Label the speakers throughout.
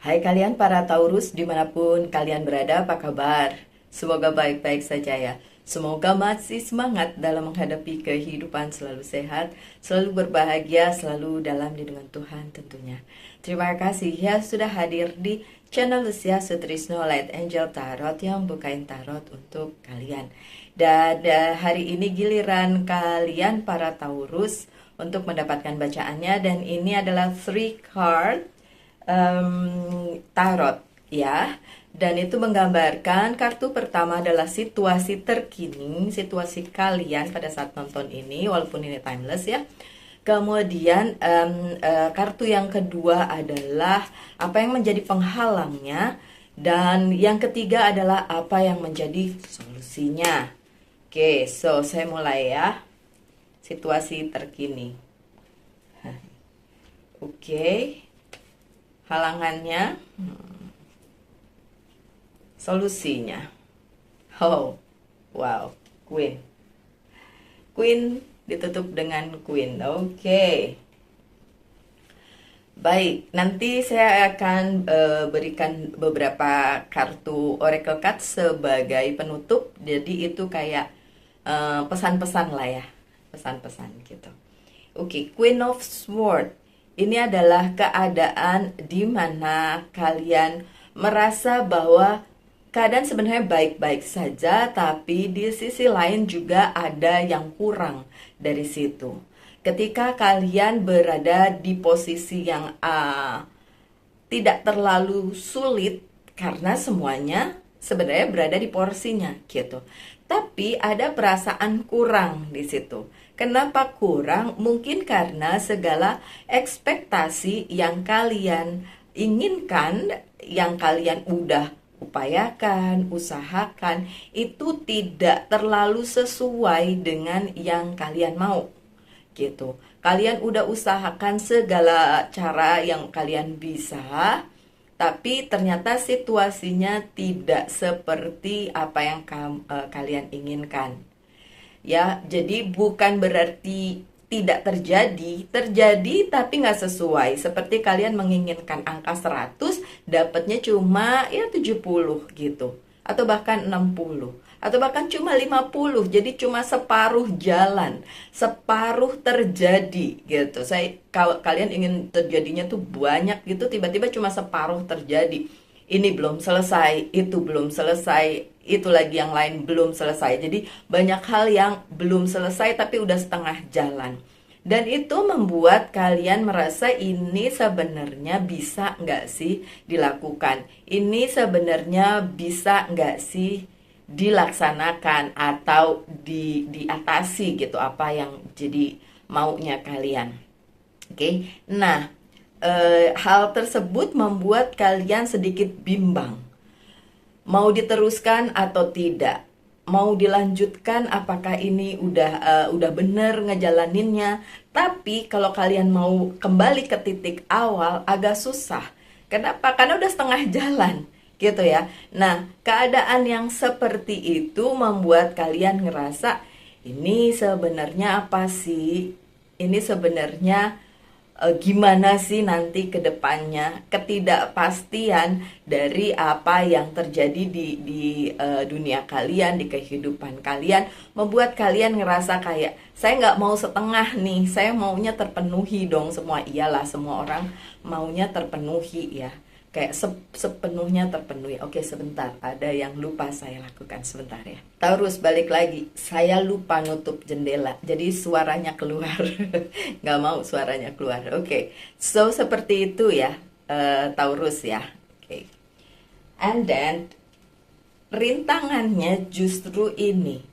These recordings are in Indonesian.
Speaker 1: Hai kalian para Taurus dimanapun kalian berada, apa kabar? Semoga baik-baik saja ya. Semoga masih semangat dalam menghadapi kehidupan, selalu sehat, selalu berbahagia, selalu dalam lindungan Tuhan tentunya. Terima kasih ya sudah hadir di channel Lucia Sutrisno Light Angel Tarot yang bukain tarot untuk kalian. Dan hari ini giliran kalian para Taurus untuk mendapatkan bacaannya, dan ini adalah 3 card tarot ya, dan itu menggambarkan kartu pertama adalah situasi terkini, situasi kalian pada saat nonton ini, walaupun ini timeless ya. Kemudian kartu yang kedua adalah apa yang menjadi penghalangnya, dan yang ketiga adalah apa yang menjadi solusinya. Oke, so saya mulai ya. Situasi terkini. Oke. Halangannya, solusinya. Oh, wow, Queen. Queen ditutup dengan Queen. Oke. Baik, nanti saya akan berikan beberapa kartu Oracle Card sebagai penutup. Jadi itu kayak pesan-pesan lah ya. Pesan-pesan gitu. Oke, Queen of Swords. Ini adalah keadaan di mana kalian merasa bahwa keadaan sebenarnya baik-baik saja, tapi di sisi lain juga ada yang kurang dari situ. Ketika kalian berada di posisi yang tidak terlalu sulit, karena semuanya sebenarnya berada di porsinya gitu. Tapi ada perasaan kurang di situ. Kenapa kurang? Mungkin karena segala ekspektasi yang kalian inginkan, yang kalian udah upayakan, usahakan, itu tidak terlalu sesuai dengan yang kalian mau gitu. Kalian udah usahakan segala cara yang kalian bisa, tapi ternyata situasinya tidak seperti apa yang kalian inginkan. Ya, jadi bukan berarti tidak terjadi tapi nggak sesuai. Seperti kalian menginginkan angka 100, dapatnya cuma ya 70 gitu. Atau bahkan 60. Atau bahkan cuma 50. Jadi cuma separuh jalan. Separuh terjadi gitu. Kalau kalian ingin terjadinya tuh banyak gitu, tiba-tiba cuma separuh terjadi. Ini belum selesai, itu belum selesai, itu lagi yang lain belum selesai. Jadi banyak hal yang belum selesai tapi udah setengah jalan. Dan itu membuat kalian merasa ini sebenarnya bisa nggak sih dilakukan? Ini sebenarnya bisa nggak sih dilaksanakan atau diatasi gitu apa yang jadi maunya kalian. Oke, nah hal tersebut membuat kalian sedikit bimbang. Mau diteruskan atau tidak? Mau dilanjutkan, apakah ini udah bener ngejalaninnya? Tapi kalau kalian mau kembali ke titik awal agak susah. Kenapa? Karena udah setengah jalan gitu ya. Nah, keadaan yang seperti itu membuat kalian ngerasa ini sebenarnya apa sih? Ini sebenarnya gimana sih nanti ke depannya, ketidakpastian dari apa yang terjadi di dunia kalian, di kehidupan kalian, membuat kalian ngerasa kayak saya nggak mau setengah nih, saya maunya terpenuhi dong semua. Iyalah, semua orang maunya terpenuhi ya, kayak sepenuhnya terpenuhi. Oke, sebentar, ada yang lupa saya lakukan sebentar ya. Taurus, balik lagi, saya lupa nutup jendela jadi suaranya keluar. Nggak mau suaranya keluar. Oke, so seperti itu ya, Taurus ya. Oke, and then rintangannya justru ini,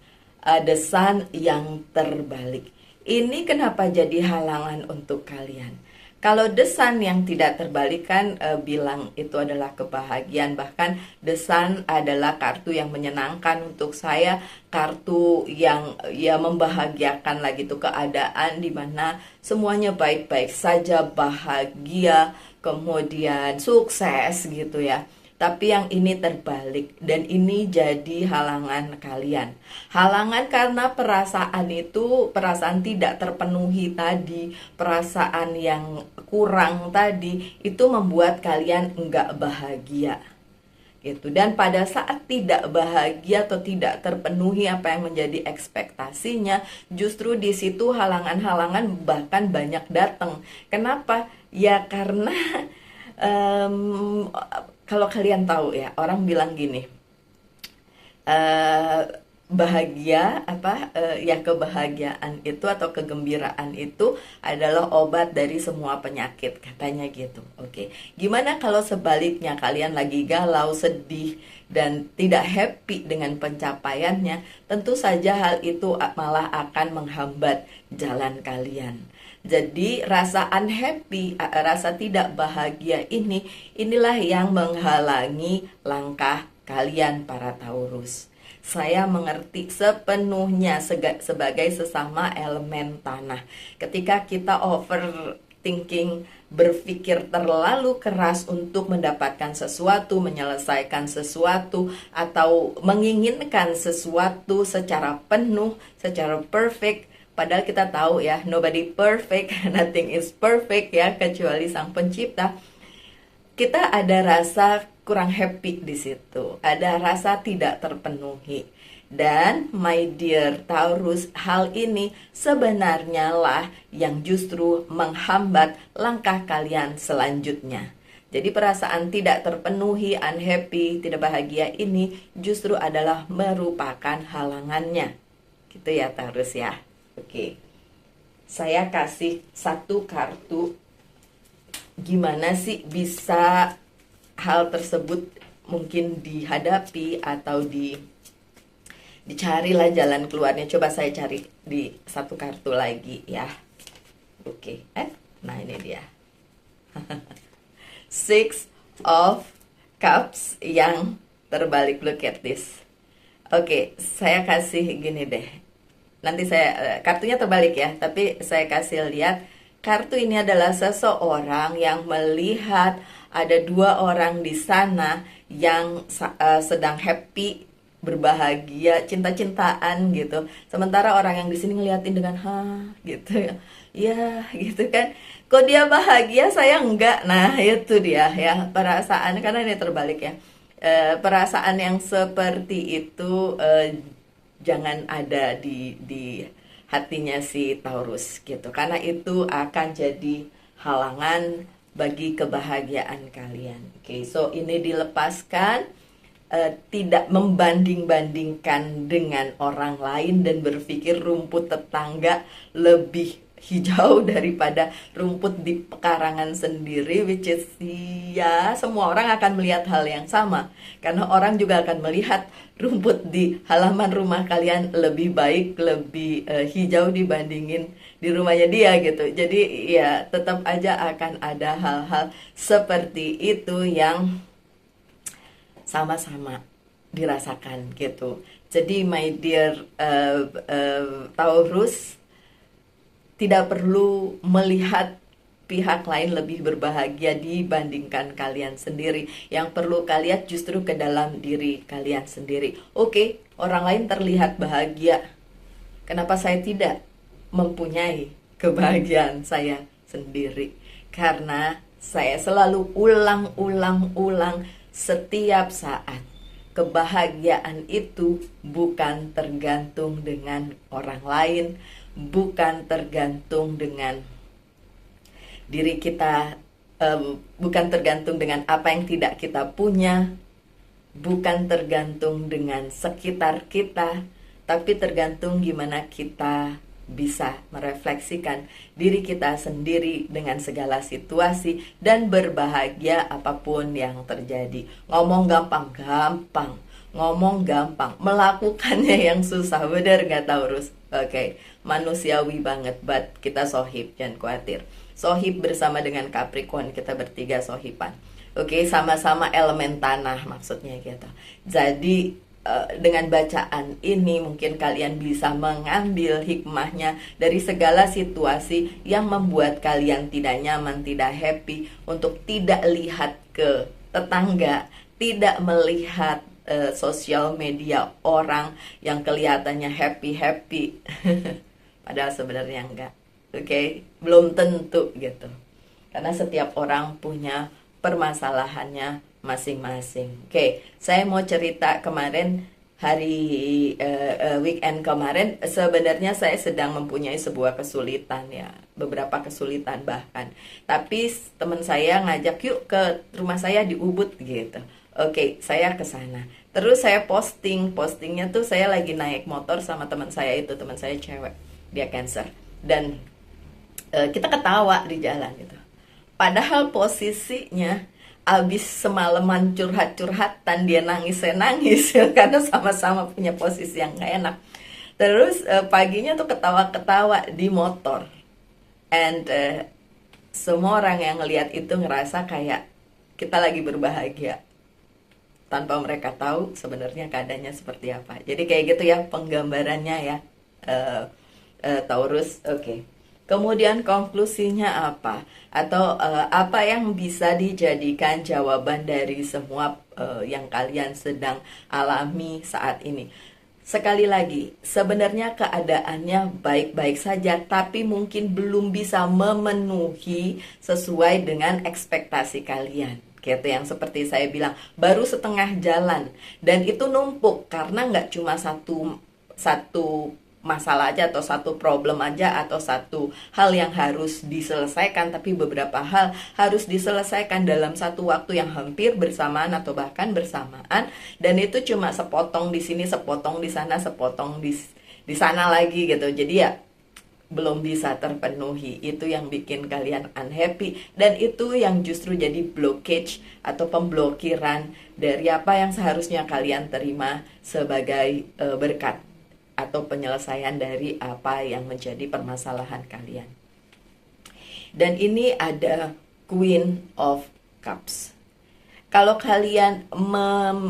Speaker 1: the sun yang terbalik. Ini kenapa jadi halangan untuk kalian? Kalau the sun yang tidak terbalik kan bilang itu adalah kebahagiaan. Bahkan the sun adalah kartu yang menyenangkan untuk saya, kartu yang ya membahagiakan lagi tuh, keadaan dimana semuanya baik-baik saja, bahagia, kemudian sukses gitu ya. Tapi yang ini terbalik, dan ini jadi halangan kalian. Halangan karena perasaan tidak terpenuhi tadi, perasaan yang kurang tadi, itu membuat kalian enggak bahagia. Gitu. Dan pada saat tidak bahagia atau tidak terpenuhi apa yang menjadi ekspektasinya, justru di situ halangan-halangan bahkan banyak datang. Kenapa? Ya karena kalau kalian tahu ya, orang bilang gini, eh, bahagia ya kebahagiaan itu atau kegembiraan itu adalah obat dari semua penyakit, katanya gitu. Oke, gimana kalau sebaliknya kalian lagi galau, sedih, dan tidak happy dengan pencapaiannya? Tentu saja hal itu malah akan menghambat jalan kalian. Jadi rasa unhappy, rasa tidak bahagia inilah yang menghalangi langkah kalian para Taurus. Saya mengerti sepenuhnya sebagai sesama elemen tanah. Ketika kita overthinking, berpikir terlalu keras untuk mendapatkan sesuatu, menyelesaikan sesuatu, atau menginginkan sesuatu secara penuh, secara perfect, padahal kita tahu ya, nobody perfect, nothing is perfect ya, kecuali Sang Pencipta. Kita ada rasa kurang happy di situ, ada rasa tidak terpenuhi. Dan my dear Taurus, hal ini sebenarnya lah yang justru menghambat langkah kalian selanjutnya. Jadi perasaan tidak terpenuhi, unhappy, tidak bahagia ini justru adalah merupakan halangannya. Gitu ya Taurus ya. Oke. Saya kasih satu kartu. Gimana sih bisa hal tersebut mungkin dihadapi atau dicarilah jalan keluarnya. Coba saya cari di satu kartu lagi ya. Oke, nah ini dia. Six of Cups yang terbalik, look at this. Oke, saya kasih gini deh. Nanti saya kartunya terbalik ya, tapi saya kasih lihat. Kartu ini adalah seseorang yang melihat ada dua orang di sana yang sedang happy, berbahagia, cinta-cintaan gitu. Sementara orang yang di sini ngeliatin dengan gitu ya. Ya, gitu kan. Kok dia bahagia, saya enggak. Nah, itu dia ya, perasaan, karena ini terbalik ya. Perasaan yang seperti itu jangan ada di hatinya si Taurus gitu, karena itu akan jadi halangan bagi kebahagiaan kalian. Oke, so ini dilepaskan, tidak membanding-bandingkan dengan orang lain dan berpikir rumput tetangga lebih hijau daripada rumput di pekarangan sendiri, which is ya semua orang akan melihat hal yang sama, karena orang juga akan melihat rumput di halaman rumah kalian lebih baik, lebih hijau dibandingin di rumahnya dia gitu. Jadi ya tetap aja akan ada hal-hal seperti itu yang sama-sama dirasakan gitu. Jadi my dear Taurus, tidak perlu melihat pihak lain lebih berbahagia dibandingkan kalian sendiri. Yang perlu kalian justru ke dalam diri kalian sendiri. Oke, orang lain terlihat bahagia. Kenapa saya tidak mempunyai kebahagiaan saya sendiri? Karena saya selalu ulang setiap saat. Kebahagiaan itu bukan tergantung dengan orang lain, bukan tergantung dengan diri kita, bukan tergantung dengan apa yang tidak kita punya, bukan tergantung dengan sekitar kita, tapi tergantung gimana kita bisa merefleksikan diri kita sendiri dengan segala situasi dan berbahagia apapun yang terjadi. Ngomong gampang, ngomong gampang, melakukannya yang susah. Bener gak Taurus? Oke, manusiawi banget, but kita sohib, jangan khawatir. Sohib bersama dengan Capricorn, kita bertiga sohiban. Oke, sama-sama elemen tanah maksudnya gitu. Jadi dengan bacaan ini mungkin kalian bisa mengambil hikmahnya dari segala situasi yang membuat kalian tidak nyaman, tidak happy, untuk tidak lihat ke tetangga, tidak melihat sosial media orang yang kelihatannya happy-happy. Padahal sebenarnya enggak. Oke, belum tentu gitu. Karena setiap orang punya permasalahannya masing-masing. Oke, saya mau cerita kemarin hari weekend kemarin sebenarnya saya sedang mempunyai sebuah kesulitan ya, beberapa kesulitan bahkan. Tapi teman saya ngajak yuk ke rumah saya di Ubud gitu. Oke, saya ke sana. Terus saya postingnya tuh saya lagi naik motor sama teman saya itu, teman saya cewek, dia cancer. Dan kita ketawa di jalan gitu. Padahal posisinya abis semalaman curhat-curhatan, dia nangis, saya nangis ya, karena sama-sama punya posisi yang gak enak. Terus paginya tuh ketawa-ketawa di motor. And semua orang yang ngelihat itu ngerasa kayak kita lagi berbahagia, tanpa mereka tahu sebenarnya keadaannya seperti apa. Jadi kayak gitu ya penggambarannya ya, Taurus. Oke. Kemudian konklusinya apa? Atau apa yang bisa dijadikan jawaban dari semua yang kalian sedang alami saat ini? Sekali lagi, sebenarnya keadaannya baik-baik saja, tapi mungkin belum bisa memenuhi sesuai dengan ekspektasi kalian. Gitu, yang seperti saya bilang, baru setengah jalan. Dan itu numpuk, karena nggak cuma satu masalah aja, atau satu problem aja, atau satu hal yang harus diselesaikan, tapi beberapa hal harus diselesaikan dalam satu waktu yang hampir bersamaan atau bahkan bersamaan. Dan itu cuma sepotong di sini, sepotong di sana, sepotong di sana lagi gitu. Jadi ya belum bisa terpenuhi. Itu yang bikin kalian unhappy, dan itu yang justru jadi blockage atau pemblokiran dari apa yang seharusnya kalian terima sebagai berkat atau penyelesaian dari apa yang menjadi permasalahan kalian. Dan ini ada Queen of Cups. Kalau kalian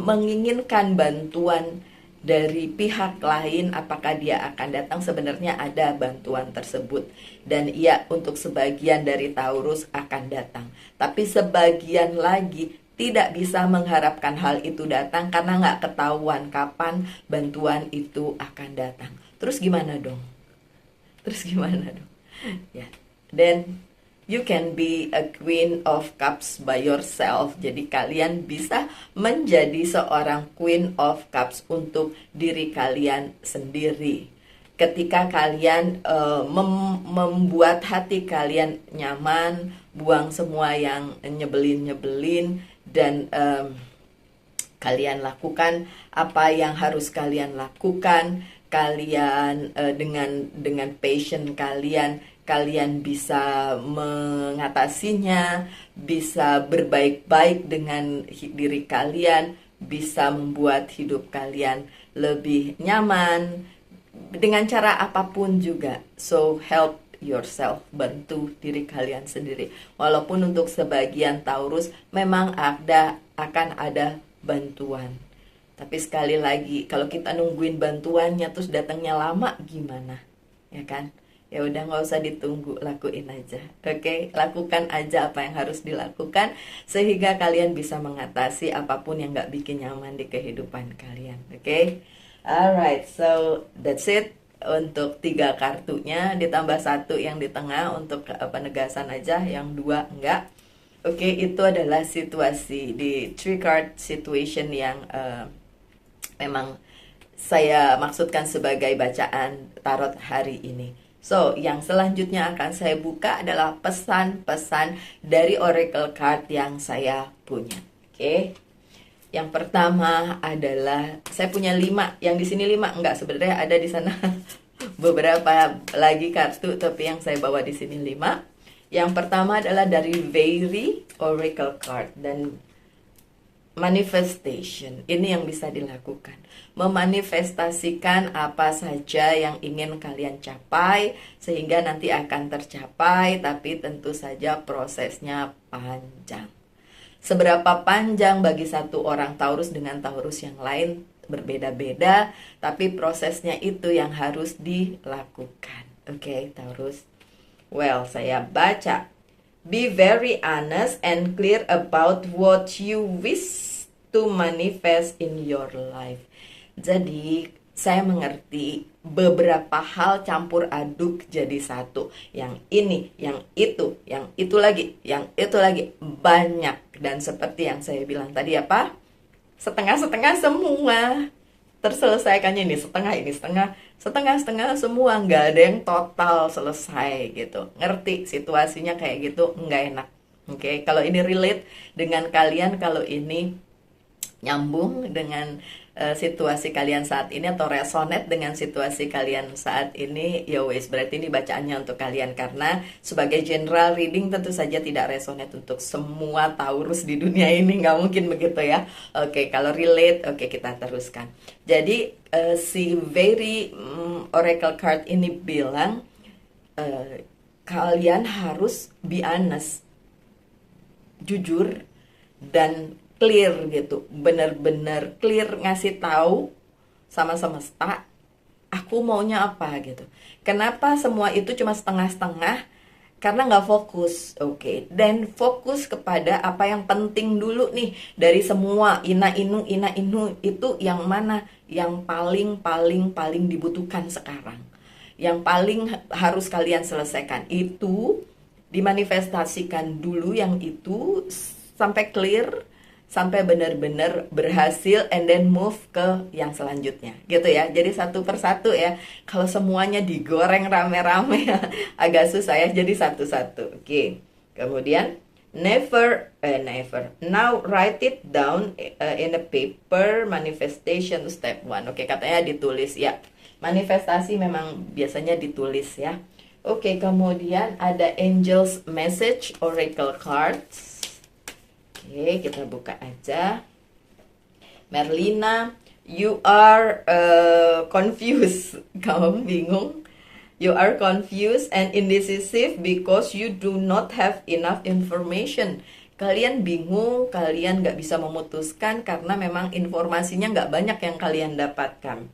Speaker 1: menginginkan bantuan dari pihak lain, apakah dia akan datang? Sebenarnya ada bantuan tersebut, dan iya, untuk sebagian dari Taurus akan datang. Tapi sebagian lagi tidak bisa mengharapkan hal itu datang karena nggak ketahuan kapan bantuan itu akan datang. Terus gimana dong? Ya, then you can be a Queen of Cups by yourself. Jadi kalian bisa menjadi seorang Queen of Cups untuk diri kalian sendiri. Ketika kalian membuat hati kalian nyaman, buang semua yang nyebelin-nyebelin, dan kalian lakukan apa yang harus kalian lakukan. Kalian dengan passion kalian bisa mengatasinya, bisa berbaik-baik dengan diri kalian, bisa membuat hidup kalian lebih nyaman dengan cara apapun juga. So help yourself, bantu diri kalian sendiri. Walaupun untuk sebagian Taurus memang akan ada bantuan. Tapi sekali lagi, kalau kita nungguin bantuannya terus datangnya lama, gimana? Ya kan? Ya udah, nggak usah ditunggu, lakuin aja. Oke, lakukan aja apa yang harus dilakukan sehingga kalian bisa mengatasi apapun yang nggak bikin nyaman di kehidupan kalian. Oke, alright, so that's it untuk 3 kartunya, ditambah 1 yang di tengah untuk penegasan aja, yang 2 enggak. Oke, itu adalah situasi di 3 card situation yang memang saya maksudkan sebagai bacaan tarot hari ini. So, yang selanjutnya akan saya buka adalah pesan-pesan dari oracle card yang saya punya. Oke. Yang pertama adalah, saya punya 5, yang di sini 5, enggak, sebenarnya ada di sana beberapa lagi kartu, tapi yang saya bawa di sini 5. Yang pertama adalah dari Very Oracle card, dan manifestation. Ini yang bisa dilakukan. Memanifestasikan apa saja yang ingin kalian capai sehingga nanti akan tercapai, tapi tentu saja prosesnya panjang. Seberapa panjang bagi satu orang Taurus dengan Taurus yang lain berbeda-beda, tapi prosesnya itu yang harus dilakukan. Oke, Taurus. Well, saya baca. Be very honest and clear about what you wish to manifest in your life. Jadi saya mengerti beberapa hal campur aduk jadi satu. Yang ini, yang itu lagi, yang itu lagi. Banyak. Dan seperti yang saya bilang tadi apa? Setengah-setengah semua. Terselesaikannya ini setengah, setengah-setengah semua. Nggak ada yang total selesai gitu. Ngerti situasinya kayak gitu, nggak enak. Oke, kalau ini relate dengan kalian, kalau ini nyambung dengan situasi kalian saat ini atau resonate dengan situasi kalian saat ini, ya wes berarti ini bacaannya untuk kalian, karena sebagai general reading tentu saja tidak resonate untuk semua Taurus di dunia ini, nggak mungkin begitu ya. Oke, kalau relate, oke kita teruskan. Jadi si very oracle card ini bilang kalian harus be honest, jujur dan clear gitu, bener-bener clear ngasih tahu sama semesta aku maunya apa gitu. Kenapa semua itu cuma setengah-setengah? Karena nggak fokus. Oke, dan fokus kepada apa yang penting dulu nih dari semua ina inu itu, yang mana yang paling dibutuhkan sekarang, yang paling harus kalian selesaikan itu dimanifestasikan dulu, yang itu sampai clear, sampai benar-benar berhasil, and then move ke yang selanjutnya gitu ya. Jadi satu persatu ya, kalau semuanya digoreng rame-rame agak susah ya, jadi satu-satu. Oke, kemudian never now write it down in a paper, manifestation step 1. Oke, katanya ditulis ya, manifestasi memang biasanya ditulis ya. Oke, kemudian ada Angel's Message Oracle Cards. Oke, kita buka aja. Merlina, you are confused. Kamu bingung. You are confused and indecisive because you do not have enough information. Kalian bingung, kalian nggak bisa memutuskan karena memang informasinya nggak banyak yang kalian dapatkan.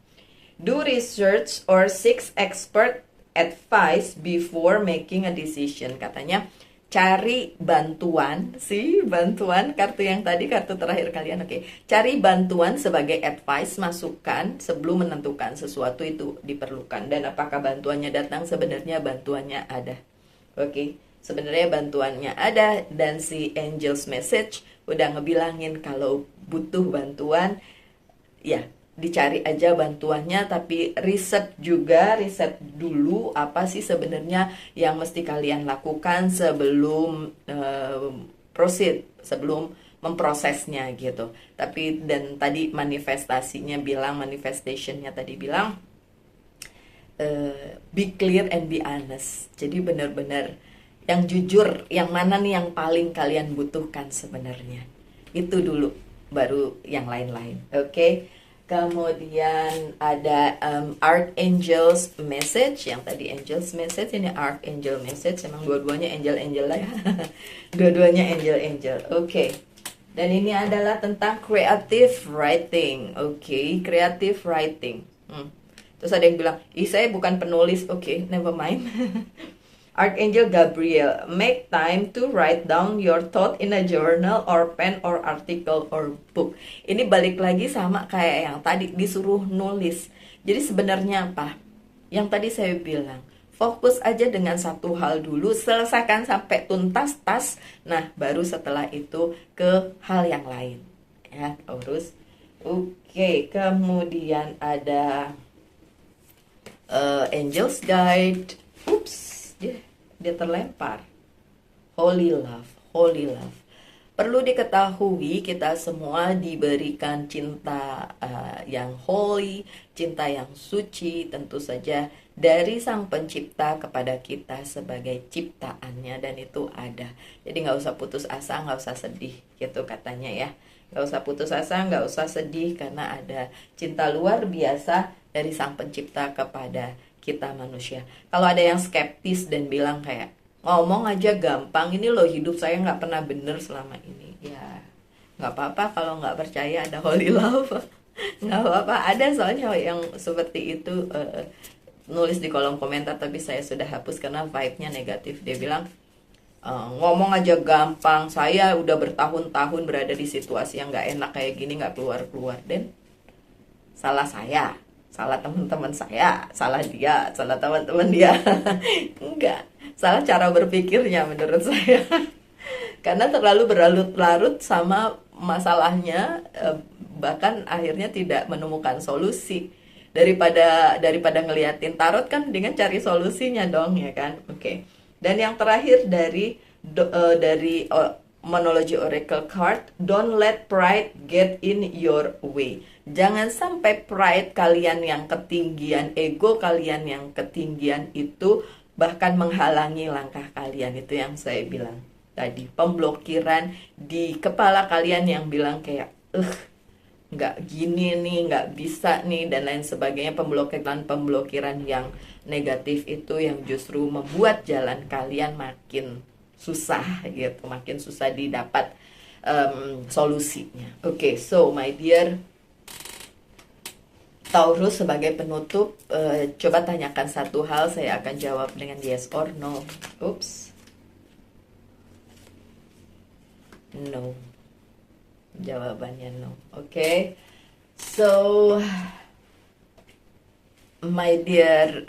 Speaker 1: Do research or seek expert advice before making a decision. Katanya cari bantuan, bantuan kartu yang tadi, kartu terakhir kalian. Oke, cari bantuan sebagai advice, masukan sebelum menentukan sesuatu itu diperlukan. Dan apakah bantuannya datang? Sebenarnya bantuannya ada. Oke, sebenarnya bantuannya ada, dan si Angel's Message udah ngebilangin kalau butuh bantuan, ya dicari aja bantuannya, tapi riset dulu apa sih sebenarnya yang mesti kalian lakukan sebelum proceed, sebelum memprosesnya gitu. Tapi dan tadi manifestationnya tadi bilang be clear and be honest. Jadi benar-benar yang jujur, yang mana nih yang paling kalian butuhkan sebenarnya. Itu dulu, baru yang lain-lain. Oke. Kemudian ada Archangel's Message. Yang tadi Angel's Message, ini Archangel Message. Emang dua-duanya angel-angel lah ya. Dua-duanya angel-angel. Oke. Dan ini adalah tentang creative writing. Oke, creative writing. Terus ada yang bilang, saya bukan penulis. Oke, never mind. Archangel Gabriel, make time to write down your thought in a journal or pen or article or book. Ini balik lagi sama kayak yang tadi, disuruh nulis. Jadi sebenarnya apa? Yang tadi saya bilang, fokus aja dengan satu hal dulu, selesaikan sampai tuntas tas. Nah, baru setelah itu ke hal yang lain. Ya, Taurus. Oke, kemudian ada Angel's Guide. Dia terlempar. Holy love. Perlu diketahui, kita semua diberikan cinta yang holy, cinta yang suci, tentu saja dari Sang Pencipta kepada kita sebagai ciptaannya, dan itu ada. Jadi nggak usah putus asa, nggak usah sedih gitu katanya ya. Nggak usah putus asa, nggak usah sedih, karena ada cinta luar biasa dari Sang Pencipta kepada kita manusia. Kalau ada yang skeptis dan bilang kayak, ngomong aja gampang, ini loh hidup saya nggak pernah bener selama ini, ya nggak apa-apa kalau nggak percaya ada holy love. Nggak apa-apa, ada soalnya yang seperti itu nulis di kolom komentar, tapi saya sudah hapus karena vibe-nya negatif. Dia bilang Ngomong aja gampang. Saya udah bertahun-tahun berada di situasi yang nggak enak kayak gini, nggak keluar-keluar. Dan salah saya, salah teman-teman saya, salah dia, salah teman-teman dia. Enggak, salah cara berpikirnya menurut saya. Karena terlalu berlarut-larut sama masalahnya, bahkan akhirnya tidak menemukan solusi. Daripada ngeliatin tarot kan dengan cari solusinya dong, ya kan. Oke. Dan yang terakhir dari Monology Oracle card, don't let pride get in your way. Jangan sampai pride kalian yang ketinggian, ego kalian yang ketinggian itu bahkan menghalangi langkah kalian. Itu yang saya bilang tadi, pemblokiran di kepala kalian yang bilang kayak nggak gini nih, nggak bisa nih, dan lain sebagainya. Pemblokiran yang negatif itu yang justru membuat jalan kalian makin susah gitu, makin susah didapat solusinya. Oke, so my dear Taurus, sebagai penutup, coba tanyakan satu hal, saya akan jawab dengan yes or no. Oops, no. Jawabannya no. Oke. So, my dear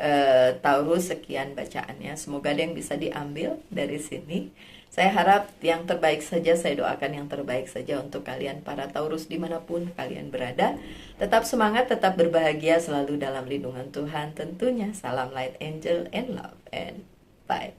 Speaker 1: Taurus, sekian bacaannya. Semoga ada yang bisa diambil dari sini. Saya harap yang terbaik saja, saya doakan yang terbaik saja untuk kalian para Taurus dimanapun kalian berada. Tetap semangat, tetap berbahagia, selalu dalam lindungan Tuhan tentunya. Salam light angel and love, and bye.